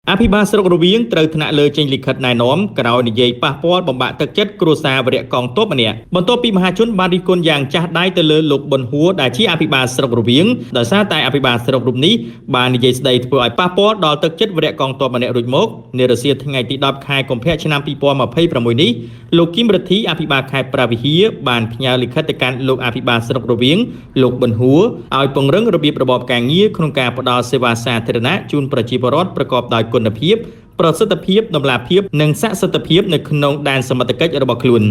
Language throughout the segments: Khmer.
អភិបាលស្រុករវៀងត្រូវថ្នាក់លើចេញលិខិតណែនាំក្រោយនិយាយប៉ះពាល់បំបាក់ទឹកចិត្តគ្រួសារវរៈកងទ័ពម្នាក់បន្ទាប់ពីមហាជនបានរិះគន់យ៉ាងចាស់ដៃទៅលើលោកប៊ុនហួរដែលជាអភិបាលស្រុករវៀងដោយសារតែអភិបាលស្រុករូបនេះបាននិយាយស្ដីធ្វើឲ្យប៉ះពាល់ដល់ទឹកចិត្តវរៈកងទ័ពម្នាក់រួចមកនារសៀលថ្ងៃទី10ខែកុម្ភៈឆ្នាំ2026នេះលោកគឹមរិទ្ធីអភិបាលខេត្តព្រះវិហារបានផ្ញើលិខិតទៅកាន់លោកអភិបាលស្រុករវៀងលោកប៊ុនហួរឲ្យពង្រឹងរបៀបរបបការងារក្នុងការផ្តល់សេវាសាធារណៈជូនប្រជាពលរដ្ឋប្រកបដោយគុណភាពប្រសិទ្ធភាពតម្លាភាពនិងស័ក្តិសិទ្ធិភាពនៅក្នុងដែនសមត្ថកិច្ចរបស់ខ្លួន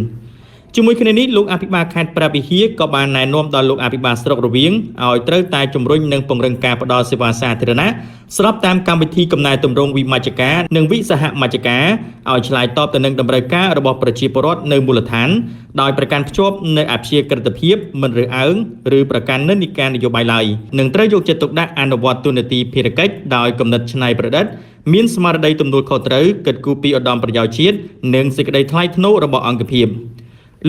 ជាមួយគ្នានេះលោកអភិបាលខេត្តព្រះវិហារក៏បានណែនាំដល់លោកអភិបាលស្រុករវៀងឲ្យត្រូវតែជំរុញនិងពង្រឹងការផ្តល់សេវាសាធារណៈស្របតាមកម្មវិធីកំណែទម្រង់វិមជ្ឈការនិងវិសហមជ្ឈការឲ្យឆ្លើយតបទៅនឹងតម្រូវការរបស់ប្រជាពលរដ្ឋនៅមូលដ្ឋានដោយប្រកាន់ភ្ជាប់នូវអព្យាក្រឹតភាពមិនរើសអើងឬប្រកាន់និន្នាការនយោបាយឡើយនិងត្រូវយកចិត្តទុកដាក់អនុវត្តទូនាទីភារកិច្ចដោយគំនិតច្នៃប្រឌិតមានស្មារតីទំនួលខុសត្រូវគិតគូរពីឧត្តមប្រយោជន៍ជាតិនិងសេចក្តីថ្លៃថ្នូររបស់អង្គភាព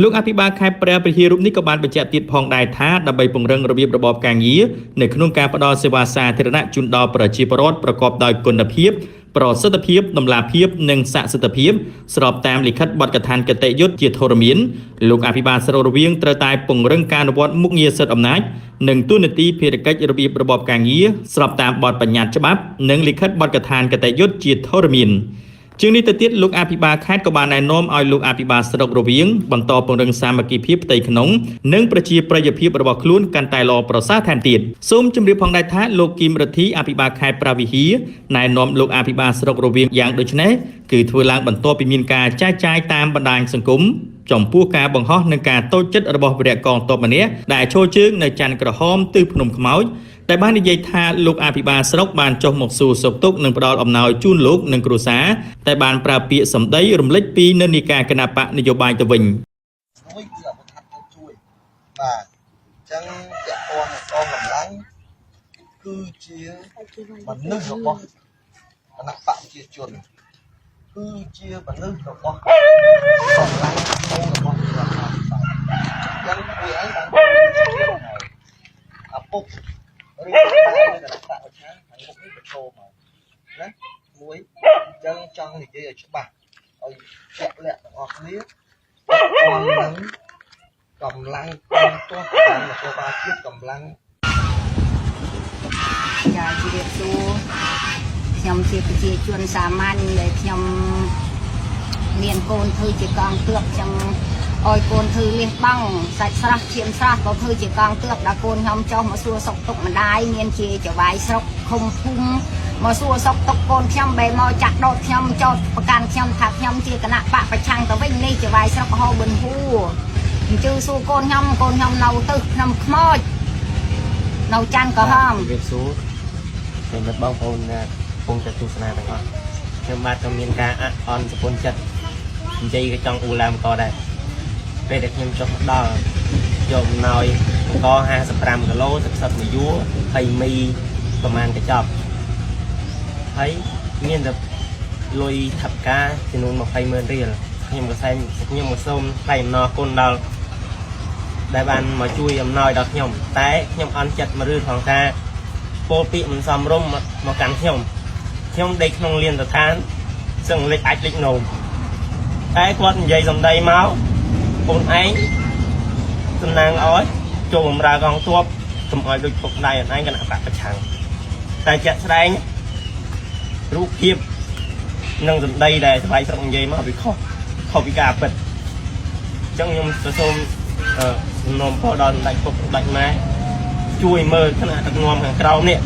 លោកអភិបាលខេត្តព្រះវិហាររូបនេះក៏បានបញ្ជាក់ទៀតផងដែរថាដើម្បីពង្រឹងរបៀបរបបការងារនៅក្នុងការផ្តល់សេវាសាធារណៈជូនដល់ប្រជាពលរដ្ឋប្រកបដោយគុណភាពប្រសិទ្ធភាពតម្លាភាពនិងស័ក្តិសិទ្ធិភាពស្របតាមលិខិតបទកថាគតិយុត្តជាធរមានលោកអភិបាលស្រុករវៀងត្រូវតែពង្រឹងការអនុវត្តមុខងារសិទ្ធិអំណាចនិងទូនាទីភារកិច្ចរបៀបរបបការងារស្របតាមបទបញ្ញត្តិច្បាប់និងលិខិតបទកថាគតិយុត្តជាធរមានជាងនេះទៅទៀតលោកអភិបាលខេត្តក៏បានណែនាំឲ្យលោកអភិបាលស្រុករវៀងបន្តពង្រឹងសាមគ្គីភាពផ្ទៃក្នុងនិងប្រជាប្រិយភាពរបស់ខ្លួនកាន់តែល្អប្រសើរថែមទៀតសូមជម្រាបផងដែរថាលោកគឹមរិទ្ធីអភិបាលខេត្តព្រះវិហារណែនាំលោកអភិបាលស្រុករវៀងយ៉ាងដូចនេះគឺធ្វើឡើងបន្ទាប់ពីមានការចែកចាយតាមបណ្ដាញសង្គមចំពោះការបង្ហោះនិងការតូចចិត្តរបស់វរៈកងទ័ពម្នាក់ដែលឈរជើងនៅច័ន្ទក្រហមទិសភ្នំខ្មោចតែបាននិយាយថាលោកអភិបាលស្រុកបានចុះមកសួរសុខទុក្ខនិងផ្ដល់អំណោយជូនលោកនិងគ្រួសារតែបានប្រើពាក្យសម្ដីរំលេចពីនិន្នាការគណបកនយោបាយទៅវិញជួយគឺអបថាជួយបាទអញ្ចឹងតកងកងកម្លាំងគឺជាមនុស្សរបស់គណៈបកប្រជាជនគឺជាមនុស្សរបស់កម្លាំងរបស់រដ្ឋាភិបាលអញ្ចឹងវាឯងបានអពុកឬតែនៅគណៈបកប្រជាខាងមុខនេះប្រឈមមកណាមួយអញ្ចឹងចង់និយាយឲ្យច្បាស់ឲ្យជាក់លាក់ទាំងអស់គ្នាcònនឹងកម្លាំងពលទោះកម្លាំងនគរបាលជាតិកម្លាំងចាជម្រាបសួរខ្ញុំជាប្រជាជនសាមញ្ញដែលខ្ញុំមានកូនធ្វើជាកងទ័ពខ្ញុំឲ្យកូនធ្វើលះបង់សាច់ស្រះឈាមស្រះក៏ធ្វើជាកងទ័ពដល់កូនខ្ញុំចុះមកសួរសុខទុក្ខម្ដាយមានជាចៅវាយស្រុកឃុំភូមិមកសួរសុខទុក្ខកូនខ្ញុំបែរមកចាក់ដោតខ្ញុំចោតប្រកាន់ខ្ញុំថាខ្ញុំជាគណៈបកប្រឆាំងទៅវិញនេះចៅវាយស្រុកហៅប៊ុនហួរអញ្ជើញសួរកូនខ្ញុំនៅទៅខ្ញុំខ្មោចនៅច័ន្ទក្រហមវាសួរខ្ញុំមិត្តបងប្អូនណាកំពុងតែទស្សនាទាំងអស់ខ្ញុំបាទក៏មានការអន់សពុនចិត្តនិយាយក៏ចង់អ៊ូឡាមក៏ដែរពេលដែលខ្ញុំចុះមកដល់យកអំណោយអង្គ55គីឡូទឹកសុទ្ធមួយយួរហើយមីប្រហែលកញ្ចប់ហើយមានតែលុយថាប់ការចំនួន200,000រៀលខ្ញុំក៏សូមថ្លែងអំណរគុណដល់ដែលបានមកជួយអំណោយដល់ខ្ញុំតែខ្ញុំអន់ចិត្តមួយរឿងផងថាពលពាក្យមិនសមរម្យមកកាន់ខ្ញុំដេកក្នុងលានដ្ឋានសឹងលេចអាចលេចនោមតែគាត់និយាយសម្ដីមកខ្លួនឯងតំណាងឲ្យចូលបម្រើកងទ័ពកុំឲ្យដូចពុកដៃអត់ឯងគណៈបកប្រឆាំងតែជាក់ស្ដែងរូបភាពនិងសម្ដីដែលស្វ័យស្រុកនិយាយមកវាខុសពីការពិតអញ្ចឹងខ្ញុំសូមសំណូមពរដល់សម្ដេចពុកសម្ដេចម៉ែជួយមើលគណៈដឹកនាំខាងក្រោមនេះ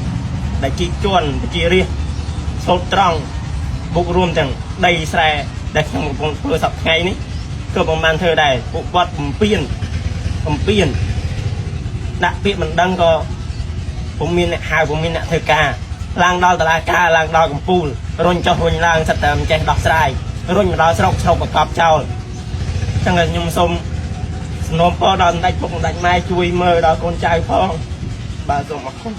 ដែលជីកជន់ប្រជារាស្ត្រសូត្រត្រង់បុករួមទាំងដីស្រែដែលខ្ញុំកំពុងធ្វើសប្តាហ៍ថ្ងៃនេះក៏ប្រហែលធ្វើដែរពួកគាត់បំពេញដាក់ពាក្យមិនដឹងក៏ពុំមានអ្នកហៅពុំមានអ្នកធ្វើការឡើងដល់តុលាការឡើងដល់កំពូលរុញចុះរុញឡើងសិតតែមិនចេះដោះស្រាយរុញមកដល់ស្រុកបកបចោលអញ្ចឹងខ្ញុំសូមសំណូមពរដល់សម្ដេចពុកសម្ដេចម៉ែជួយមើលដល់កូនចៅផងបាទសូមអរគុណ